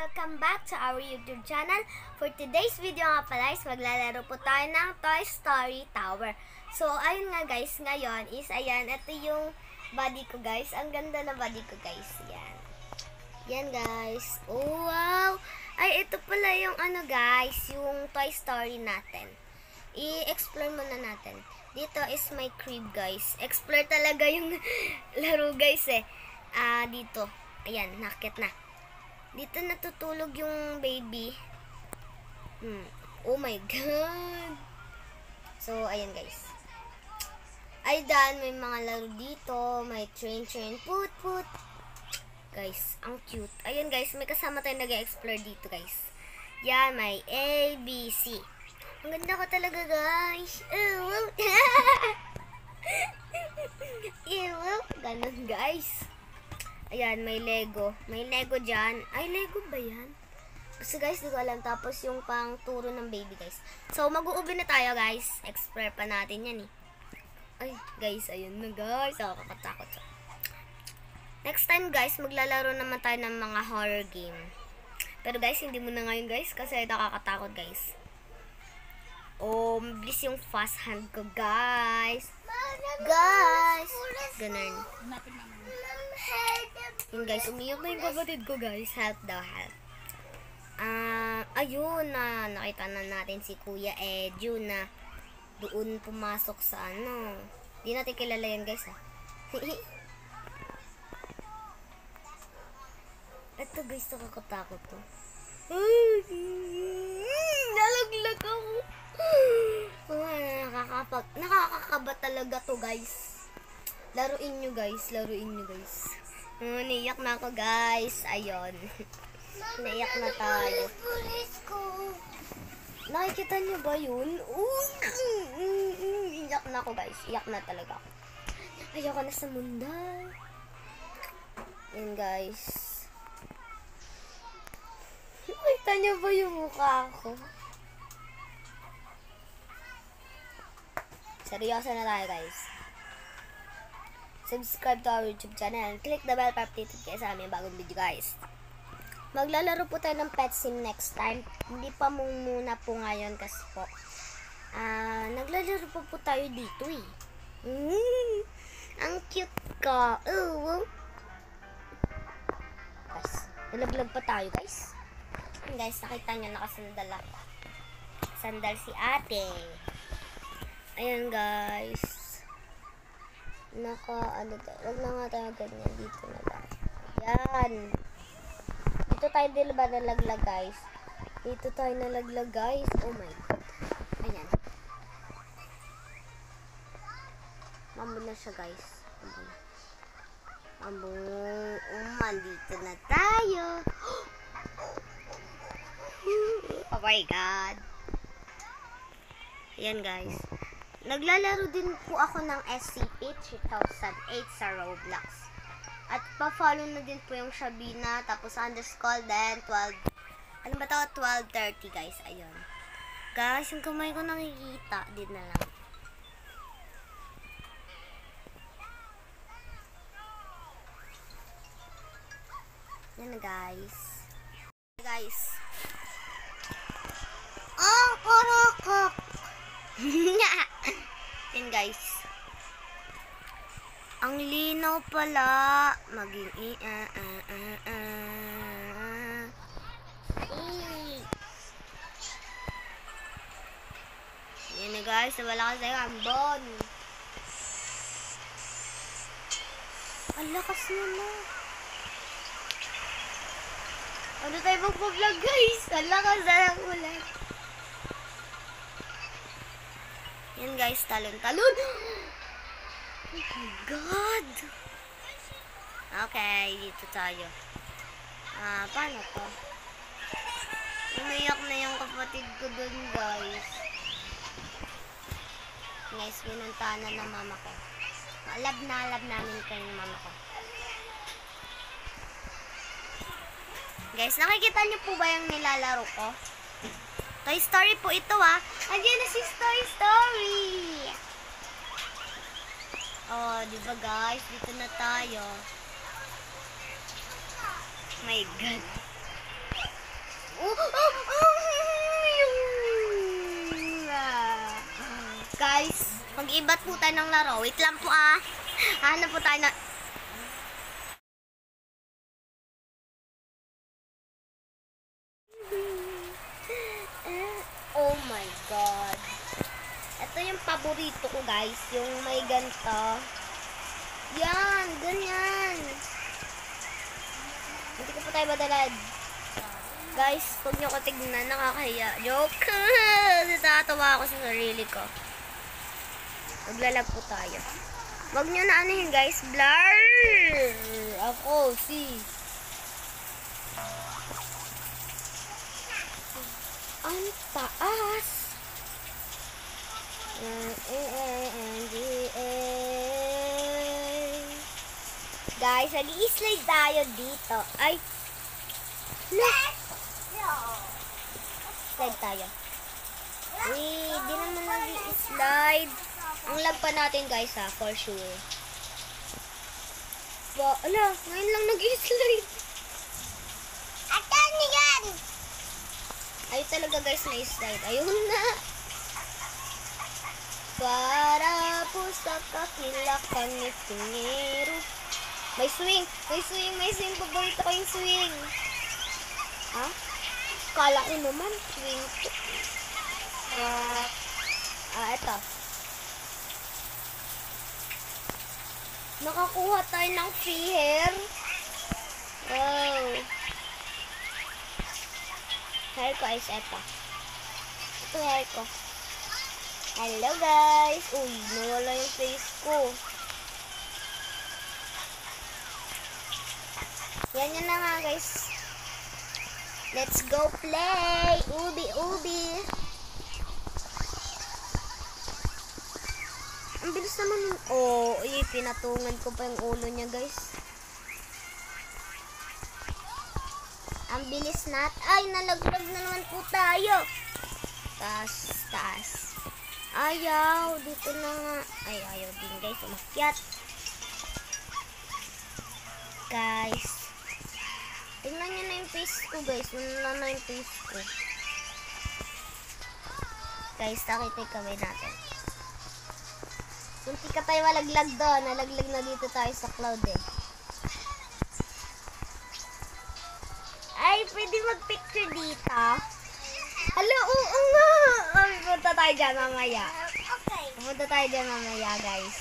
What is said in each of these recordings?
Welcome back to our YouTube channel. For today's video nga pala is maglalaro po tayo ng Toy Story Tower. So, ayun nga guys, ngayon is, ayan, ito yung body ko guys. Ang ganda na body ko guys. Yan. Yan guys. Oh, wow! Ay, ito pala yung ano guys, yung Toy Story natin. I-explore muna natin. Dito is my crib guys. Explore talaga yung laro guys eh. Dito. Ayan, nakit na. Dito natutulog yung baby. Oh my God. So, ayan guys. Ay, dan, may mga laro dito. May train, put. Guys, ang cute. Ayan guys, may kasama tayo nag-explore dito guys. Yan, may A, B, C. Ang ganda ko talaga guys. Ganun guys. Ayan, may Lego. May Lego dyan. Ay, Lego ba yan? Basta guys, di ko alam. Tapos yung pang turo ng baby guys. So, mag-uubi na tayo guys. Explore pa natin yan eh. Ay, guys, ayun na guys. Nakakatakot. Next time guys, maglalaro naman tayo ng mga horror game. Pero guys, hindi mo na ngayon guys. Kasi nakakatakot guys. Oh, mabilis yung fast hand ko guys. Guys! Ganun. Yun guys, umiyak na yung kapatid ko guys. Help daw, help. Ayun na, nakita na natin si Kuya Edu na doon pumasok sa ano. Di natin kilala yan guys ha. Ito guys, nakakatakot to. Nalaglag ako. Nakakakaba talaga to guys. Laruin nyo guys, naiyak na ako guys. Ayun. Naiyak na tayo. Nakikita nyo ba yun? Iyak na ako guys. Iyak na talaga ako. Ayoko na sa mundo. Yan guys. Nakita nyo ba yung mukha ko? Seryoso na tayo guys. Subscribe to our YouTube channel and click the bell para updated kayo sa aming bagong video guys. Maglalaro po tayo ng pet sim next time. Hindi pa muna po ngayon kasi po. Naglalaro po tayo dito eh. Ang cute ko. Guys, nalaglag pa tayo guys. Guys, nakita nyo nakasandal ako. Sandal si ate. Ayan guys. Wag na nga tayo ganyan. Dito na lang. Yan. Dito tayo din ba nalaglag guys? Dito tayo nalaglag guys. Oh my God. Ayan. Mambo na siya guys. Mambo. Dito na tayo. Oh my God. Ayan guys. Naglalaro din po ako ng SCP-3008 sa Roblox. At pa-follow na din po yung Shabina, tapos underscore, then 12, ano ba ito? 12:30 guys, ayun. Guys, yung kamay ko nakikita, din na lang. Yan na guys. Guys. Korokok! Yan guys. Ang linaw pala. Maging yan na guys. Nawala ka sa'yo. Ambon. Ang lakas na. Ano tayo magpa-vlog guys? Ang lakas na lang ulan. Yan guys, talon. Oh my God! Okay, dito tayo. Paano to? Umiyak na yung kapatid ko dun guys. Guys, pinuntahan na ng mama ko. Alab namin kayo ng mama ko. Guys, nakikita niyo po ba yung nilalaro ko? Toy Story po ito Andiyan na si Toy Story. Oh, diba guys? Dito na tayo. My God. Guys, mag-ibat po tayo ng laro. Wait lang po ah. Hanap po tayo na... Oh my God. Ito yung paborito ko guys. Yung may ganito. Yan, ganyan. Hindi ko po tayo madalad. Guys, huwag nyo ko tignan. Nakakahiya. Joke. Natatawa ako sa sarili ko. Maglalag po tayo. Huwag nyo na anuhin guys. Blur! Ako, si. Ang taas. Guys, nag-i-slide tayo dito. Ay! Slide tayo. Wait, di naman nag-i-slide. Ang lag pa natin guys ha, for sure. Ala, ngayon lang nag-i-slide. Atan ni yan! Ayun talaga guys, na-slide. Ayun na. Para po sa kakilakan ni Pinero. May swing. May swing. May swing. Paborito ko yung swing. Ha? Kala ko naman. Swing. Ito. Nakakuha tayo ng free hair. Wow. Hair ko is ito. Ito hair ko. Hello guys. Uy, nawala yung face ko. Yan na nga guys. Let's go play. Ubi, ubi. Ang bilis naman. Oh, pinatungan ko pa yung ulo niya guys. Ang bilis Ay, nalaglag na naman po tayo. Taas, taas. Ayaw, dito na nga. Ay, ayaw din guys, umakyat. Guys. Tingnan nyo na yung face ko guys. Wala na yung face ko. Guys, nakitay kami natin. Kunti ka tayo malaglag doon. Nalaglag na dito tayo sa cloud eh. Ay, pwede mag-picture dito. Hello, oo nga. Punta tayo dyan mamaya. Okay. Punta tayo dyan mamaya, guys.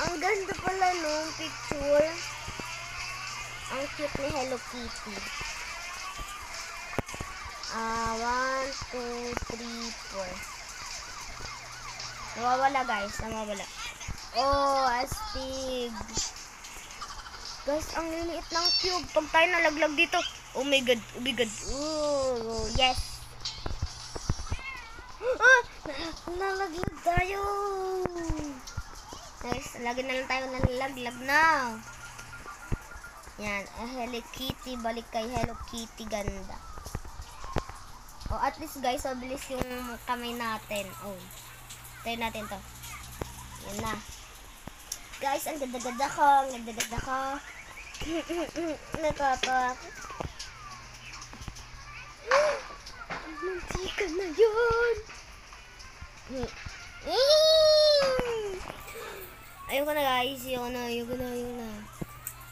Ang ganda pala nung picture. Ang cute ni Hello Kitty. 1, 2, 3, 4. Nawawala, guys. Nawawala. Oh, astig. Guys, ang liliit ng cube. Pag tayo nalaglag dito. Oh my God. Oh my God. Oh, yes. Nalaglag tayo. Guys, lagi na lang tayo nalaglag na. Yan. Hello Kitty. Balik kay Hello Kitty. Ganda. Oh, at least guys, mabilis yung kamay natin. Oh. Tayo natin to. Yan na. Guys, ang ganda-ganda ko. Ang ganda-ganda ko. Natatawa ko. Mantika na yun. Ayoko na guys. Ayoko na.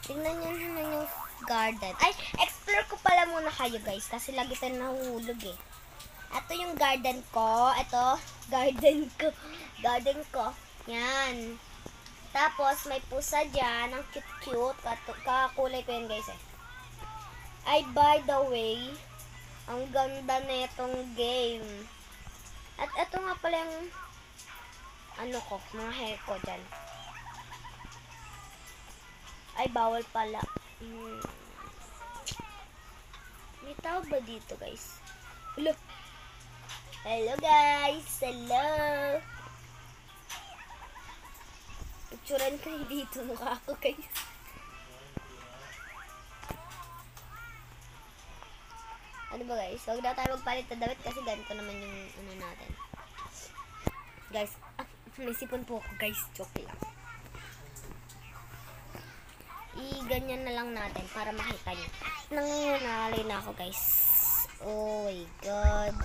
Tingnan nyo naman yung garden. Ay, explore ko pala muna kayo guys. Kasi lagi tayo nahuhulog eh. Ito yung garden ko. Ito, garden ko. Yan. Tapos, may pusa dyan. Ang cute-cute. Kakulay ko yun guys eh. Ay, by the way, ang ganda na itong game. At ito nga pala yung mga hair ko dyan. Ay, bawal pala. May tao ba dito guys? Hello. Hello guys. Hello. Picturean kayo dito. Mukha ako guys. Ano ba guys? Huwag na tayo magpalit na damit kasi ganito naman yung natin. Guys, may sipon po ako guys. Joke lang. I-ganyan na lang natin para makita nyo. Nangungunalay na ako guys. Oh my God.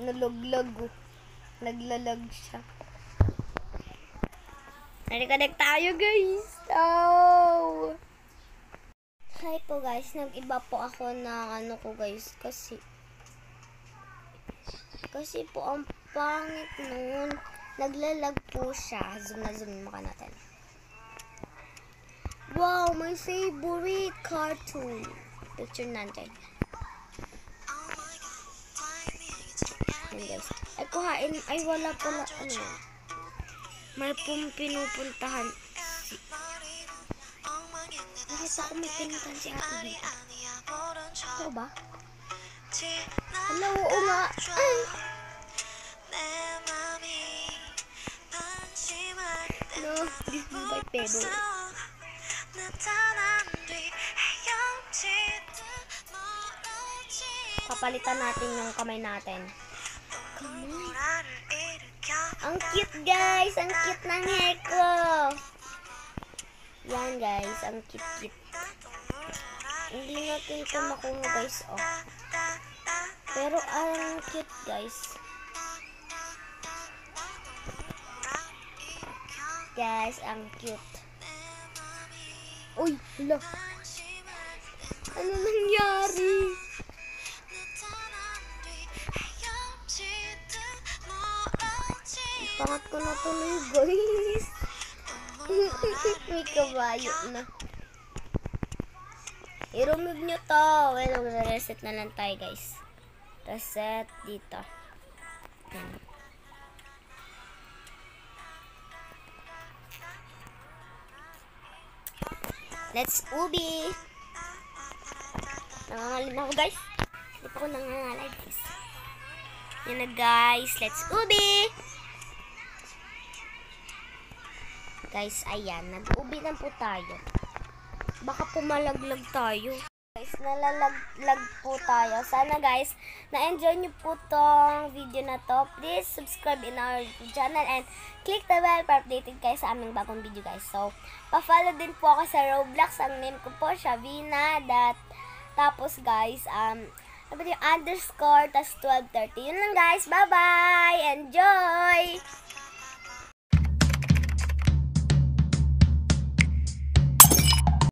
Nalaglag. Naglalag siya. Nag-connect tayo, guys. Oh! Hi po, guys. Nag-iba po ako ng ano ko, guys. Kasi po, ang pangit nun. Naglalag po siya. Zoom na zoom maka natin. Wow, my favorite cartoon. Picture natin. Yan, guys. Ay, kuhain. Ay, wala pala. Ano yan? May pinupuntahan. Nakita ko may pinupuntahan si ate dito. Ito ba? Hello, oo nga. Ay! No, this is my favorite. Papalitan natin yung kamay natin. Ang cute, guys! Ang cute ng hair ko! Yan, guys. Ang cute. Hindi natin ito makuha, guys. Oh. Pero ang cute, guys. Guys, ang cute. Uy, hala. Ano nangyari? Pangat ko na tuloy, guys. May kabayo na. I-remove nyo to. Well, reset na lang tayo, guys. Reset dito. Let's ubi. Nangangalin ako, guys. Hindi pa ako nangangalay, guys. Yan na, guys. Let's ubi. Guys, ayan. Nag-ubi na po tayo. Baka pumalaglag tayo. Guys, nalalaglag po tayo. Sana, guys, na-enjoy nyo po tong video na to. Please subscribe in our channel and click the bell para updated kayo sa aming bagong video, guys. So, pa-follow din po ako sa Roblox. Ang name ko po, Shavina. Tapos, guys, __, tas 12:30. Yun lang, guys. Bye-bye! Enjoy!